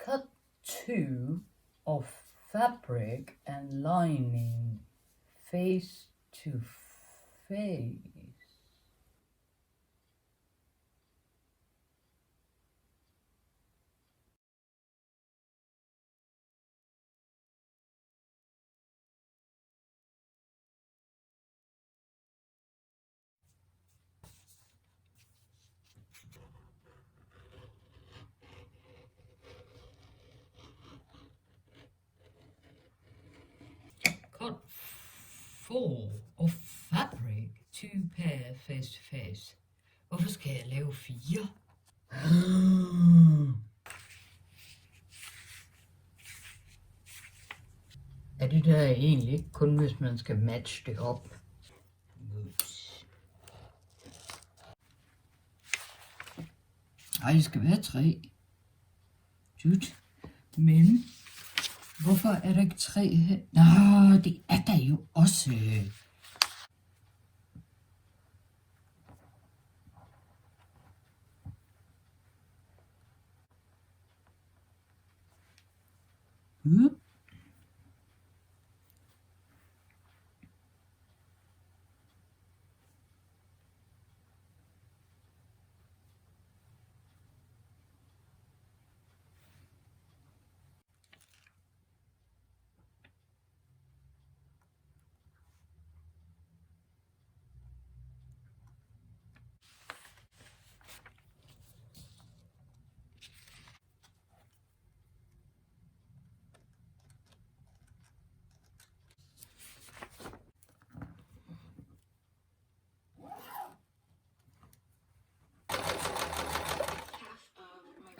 cut 2 of fabric and lining face to face. Cut 4 of fabric, 2 pair face to face. Hvorfor skal jeg lave 4? Er det der egentlig kun, hvis man skal matche det op? Ej, det skal være 3. Dude. Men hvorfor er der ikke 3 her? Nå, det er der jo også.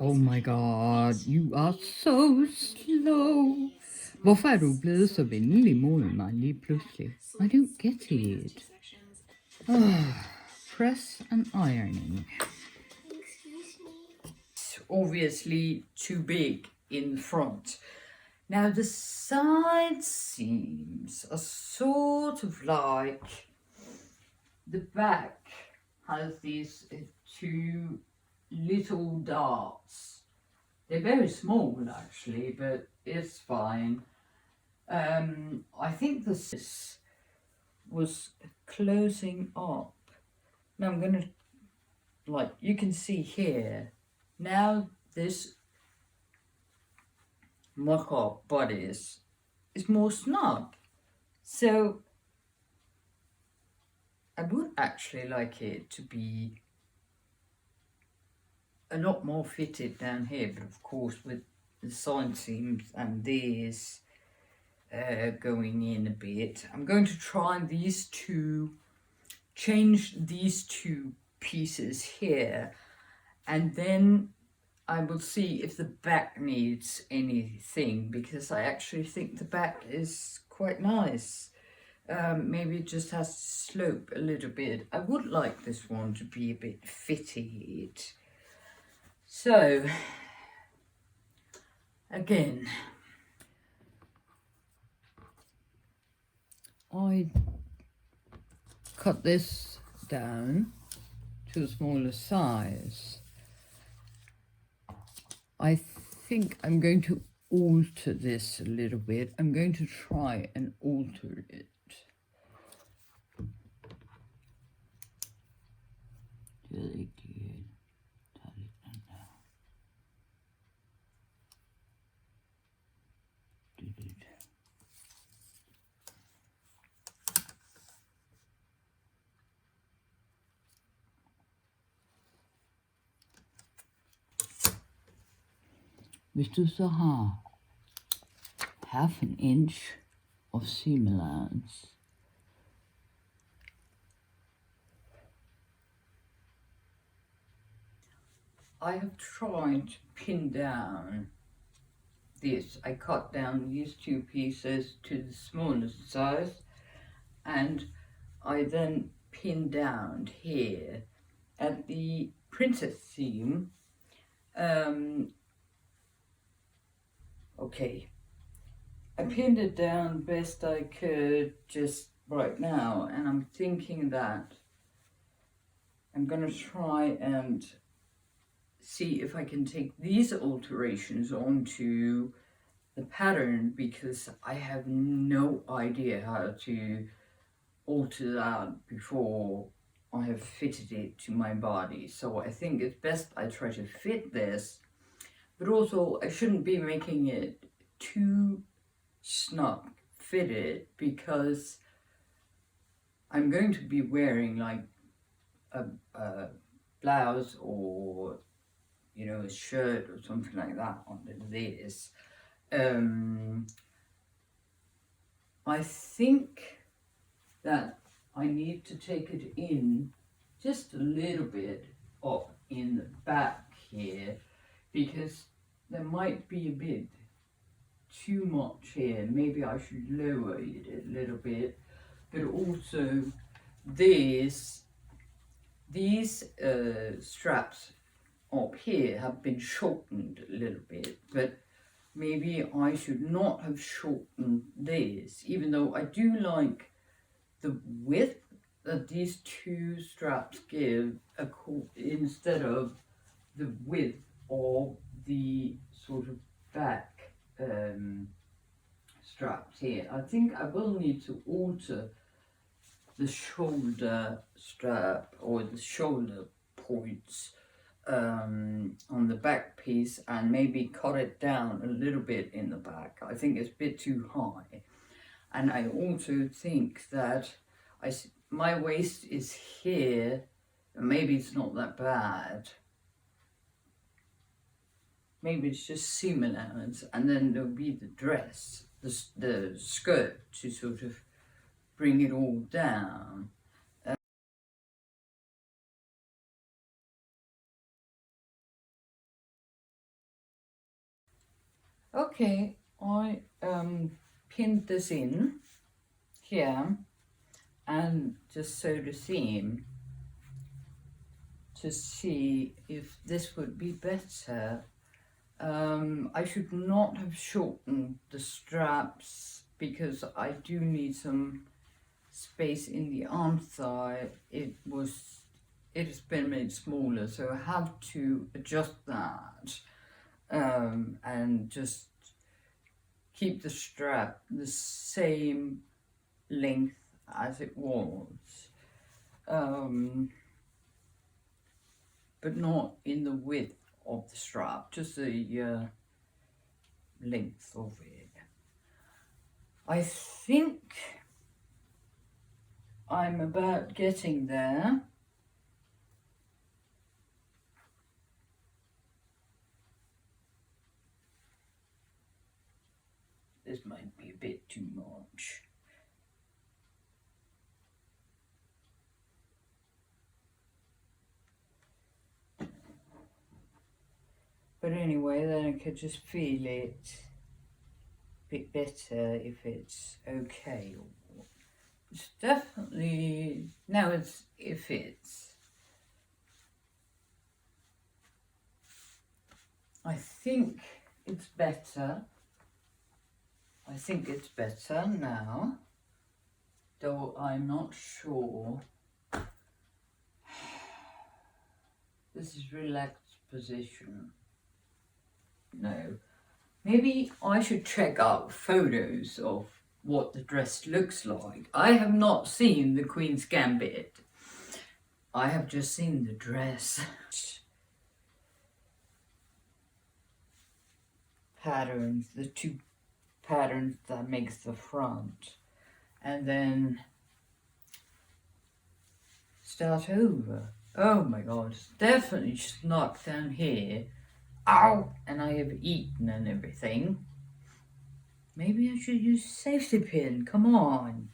Oh my god, you are so slow. Hvorfor er du blevet så venlig mod mig lige pludselig? I don't get it. Press and ironing. It's obviously too big in front. Now the side seams are sort of like the back has these 2 little darts. They're very small actually, but it's fine. I think this was closing up. Now I'm gonna, like you can see here, now this mock-up bodice is more snug. So I would actually like it to be a lot more fitted down here, but of course with the side seams and these going in a bit, I'm going to try change these 2 pieces here, and then I will see if the back needs anything, because I actually think the back is quite nice. Maybe it just has to slope a little bit. I would like this one to be a bit fitted. So, again, I cut this down to a smaller size. I think I'm going to alter this a little bit. I'm going to try and alter it. Really good. Hvis du så har half an inch of seam allowance, I have tried to pin down this. I cut down these 2 pieces to the smallest size, and I then pinned down here at the princess seam. Okay, I pinned it down best I could just right now, and I'm thinking that I'm gonna try and see if I can take these alterations onto the pattern, because I have no idea how to alter that before I have fitted it to my body. So I think it's best I try to fit this, but also I shouldn't be making it too snug fitted, because I'm going to be wearing like a blouse or, you know, a shirt or something like that under this. I think that I need to take it in just a little bit up in the back here, because there might be a bit too much here. Maybe I should lower it a little bit, but also these straps up here have been shortened a little bit, but maybe I should not have shortened this, even though I do like the width that these two straps give instead of the width of the sort of back straps here. I think I will need to alter the shoulder strap or the shoulder points on the back piece, and maybe cut it down a little bit in the back. I think it's a bit too high. And I also think that my waist is here, and maybe it's not that bad. Maybe it's just seam allowance, and then there'll be the dress, the skirt to sort of bring it all down. Okay, I pinned this in here and just sewed a seam to see if this would be better. I should not have shortened the straps, because I do need some space in the arm side. It has been made smaller, so I have to adjust that. And just keep the strap the same length as it was, but not in the width of the strap, just the length of it. I think I'm about getting there. This might be a bit too much. But anyway, then I could just feel it a bit better if it's okay. It's definitely, now it fits. I think it's better. I think it's better now, though I'm not sure. This is relaxed position. No, maybe I should check out photos of what the dress looks like. I have not seen the Queen's Gambit. I have just seen the dress. Patterns, the two patterns that makes the front, and then start over. Oh my god, it's definitely snug down here. Ow! And I have eaten and everything. Maybe I should use a safety pin. Come on.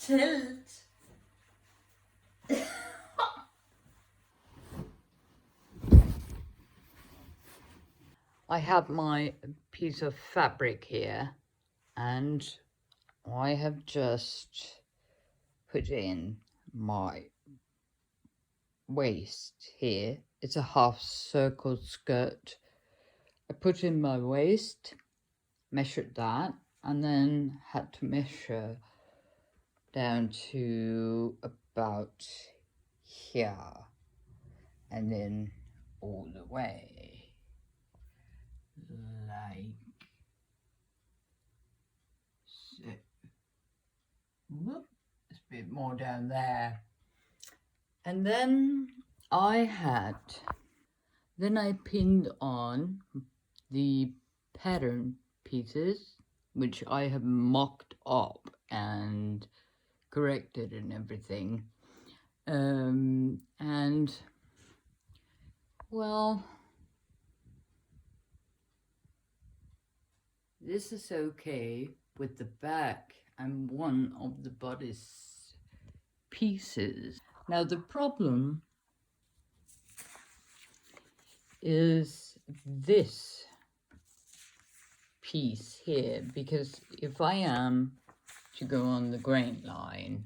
tilt. I have my piece of fabric here, and I have just put in my waist here. It's a half circle skirt. I put in my waist, measured that, and then had to measure down to about here, and then all the way, like so. Whoop, it's a bit more down there. And then I pinned on the pattern pieces, which I have mocked up and corrected and everything. And well, this is okay with the back and one of the bodice pieces. Now the problem is this piece here, because if I am to go on the grain line,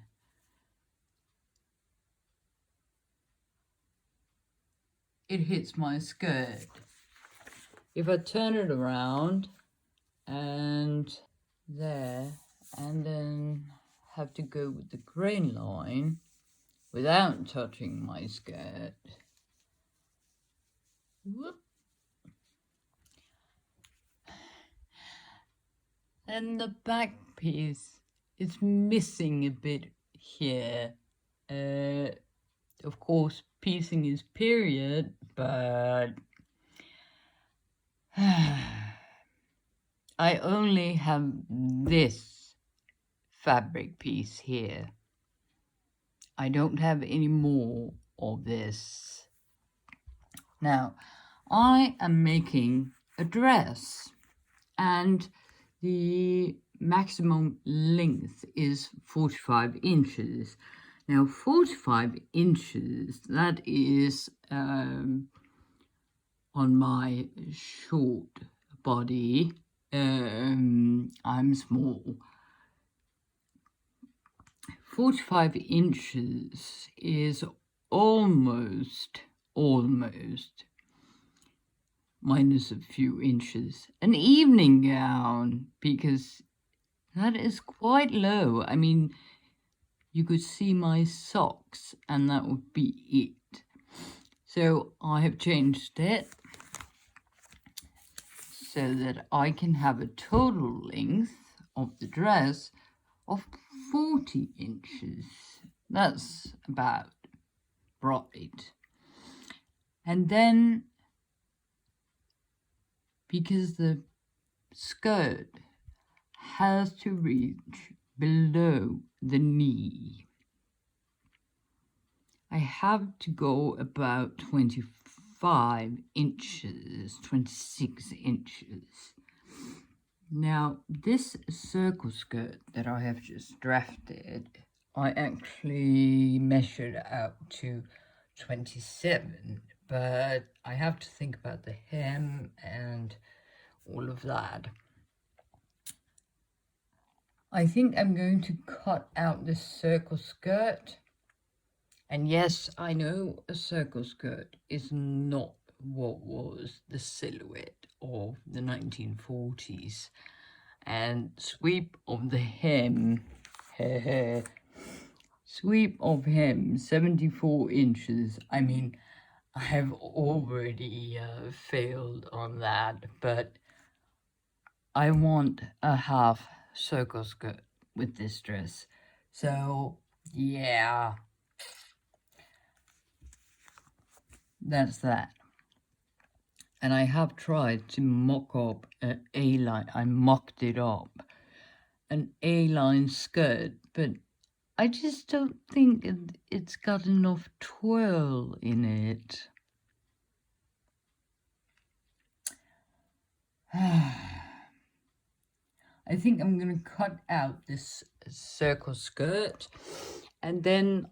it hits my skirt. If I turn it around and there, and then have to go with the grain line without touching my skirt, whoop, and the back piece is missing a bit here. Of course, piecing is period, but I only have this fabric piece here. I don't have any more of this. Now, I am making a dress, and the maximum length is 45 inches. Now, 45 inches, that is on my short body. I'm small. 45 inches is almost, minus a few inches, an evening gown, because that is quite low. I mean, you could see my socks and that would be it. So I have changed it so that I can have a total length of the dress of 40 inches. That's about right. And then, because the skirt has to reach below the knee, I have to go about 25 inches, 26 inches. Now, this circle skirt that I have just drafted, I actually measured out to 27, but I have to think about the hem and all of that. I think I'm going to cut out this circle skirt. And yes, I know a circle skirt is not what was the silhouette of the 1940s. And sweep of the hem, sweep of hem, 74 inches. I mean, I have already failed on that, but I want a half circle skirt with this dress. So, yeah, that's that. And I have tried to mock up an A-line. I mocked it up, an A-line skirt, but I just don't think it's got enough twirl in it. I think I'm going to cut out this circle skirt, and then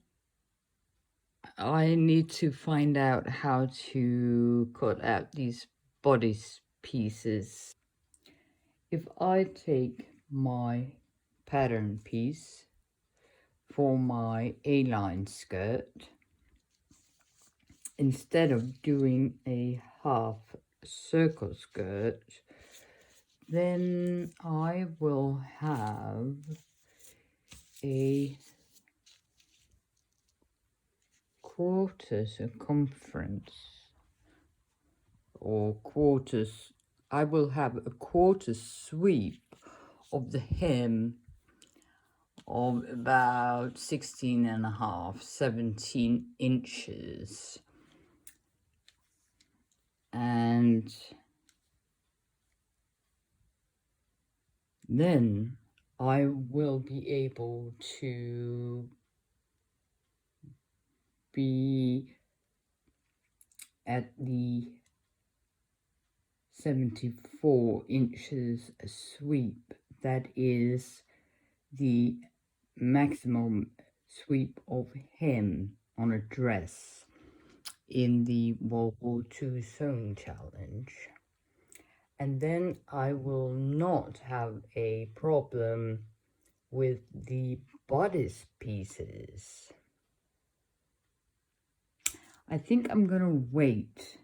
I need to find out how to cut out these bodice pieces. If I take my pattern piece for my A-line skirt, instead of doing a half circle skirt, then I will have a quarter circumference, or quarters. I will have a quarter sweep of the hem of about 16.5, 17 inches. And then I will be able to be at the 74 inches sweep. That is the maximum sweep of hem on a dress in the World War II sewing challenge. And then I will not have a problem with the bodice pieces. I think I'm gonna wait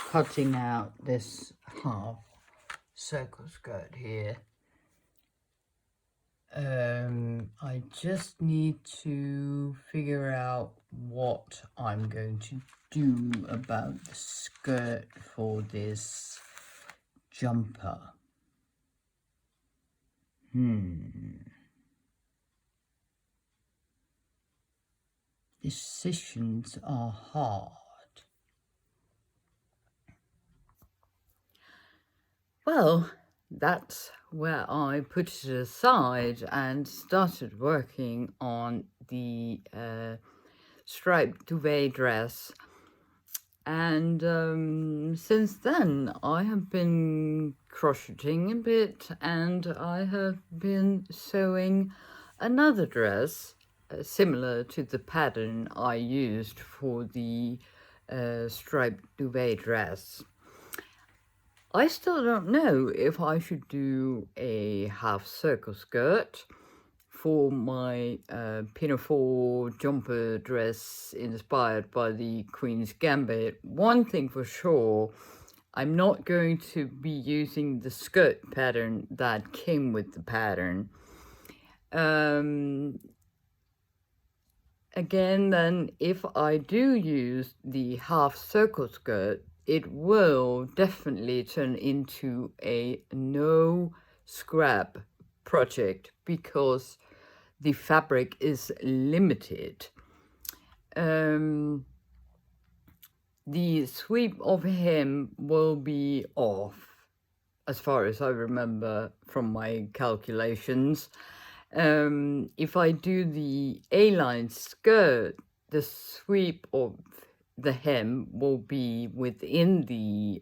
cutting out this half circle skirt here. I just need to figure out what I'm going to do about the skirt for this jumper. Decisions are hard. Well, that's where I put it aside and started working on the striped duvet dress. And since then, I have been crocheting a bit, and I have been sewing another dress similar to the pattern I used for the striped duvet dress. I still don't know if I should do a half circle skirt for my pinafore jumper dress inspired by the Queen's Gambit. One thing for sure, I'm not going to be using the skirt pattern that came with the pattern. Again, then, if I do use the half circle skirt, it will definitely turn into a no scrap project because the fabric is limited. The sweep of hem will be off, as far as I remember from my calculations. If I do the A-line skirt, the sweep of the hem will be within the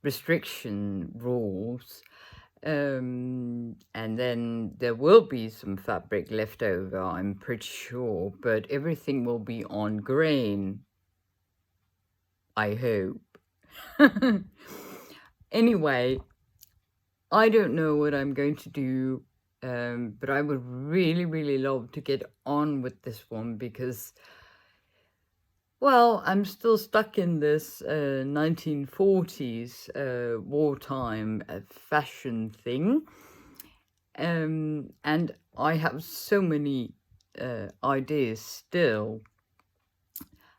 restriction rules. And then there will be some fabric left over, I'm pretty sure, but everything will be on grain, I hope. Anyway, I don't know what I'm going to do, but I would really, really love to get on with this one because, well, I'm still stuck in this 1940s wartime fashion thing. And I have so many ideas still.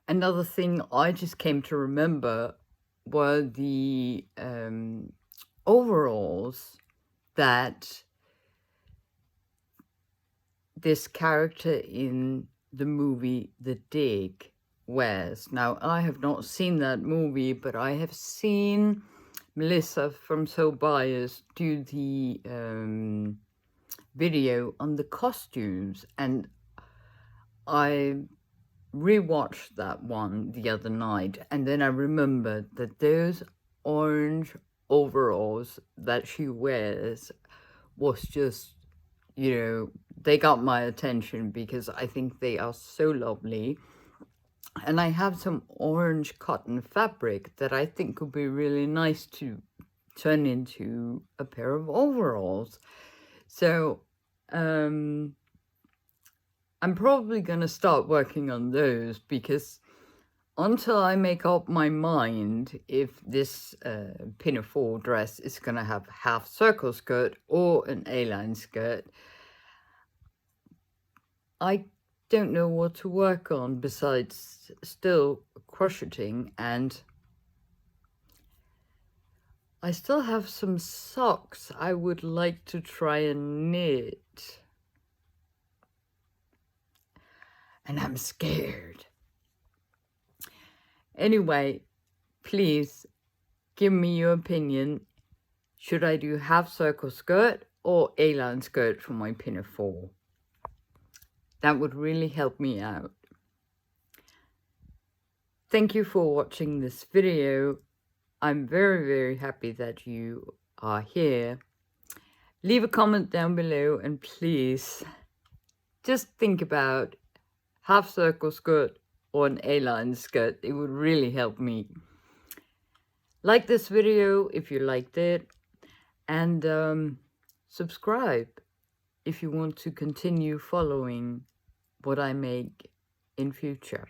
Another thing I just came to remember were the overalls that this character in the movie The Dig wears. Now, I have not seen that movie, but I have seen Melissa from So Bias do the video on the costumes, and I rewatched that one the other night, and then I remembered that those orange overalls that she wears was just, you know, they got my attention because I think they are so lovely. And I have some orange cotton fabric that I think would be really nice to turn into a pair of overalls. So I'm probably going to start working on those, because until I make up my mind if this pinafore dress is going to have half circle skirt or an A-line skirt, I don't know what to work on besides still crocheting, and I still have some socks I would like to try and knit. And I'm scared. Anyway, please give me your opinion. Should I do half circle skirt or A-line skirt for my pinafore? That would really help me out. Thank you for watching this video. I'm very, very happy that you are here. Leave a comment down below, and please just think about half circle skirt or an A-line skirt. It would really help me. Like this video if you liked it, and subscribe if you want to continue following what I make in future.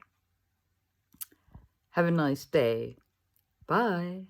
Have a nice day. Bye.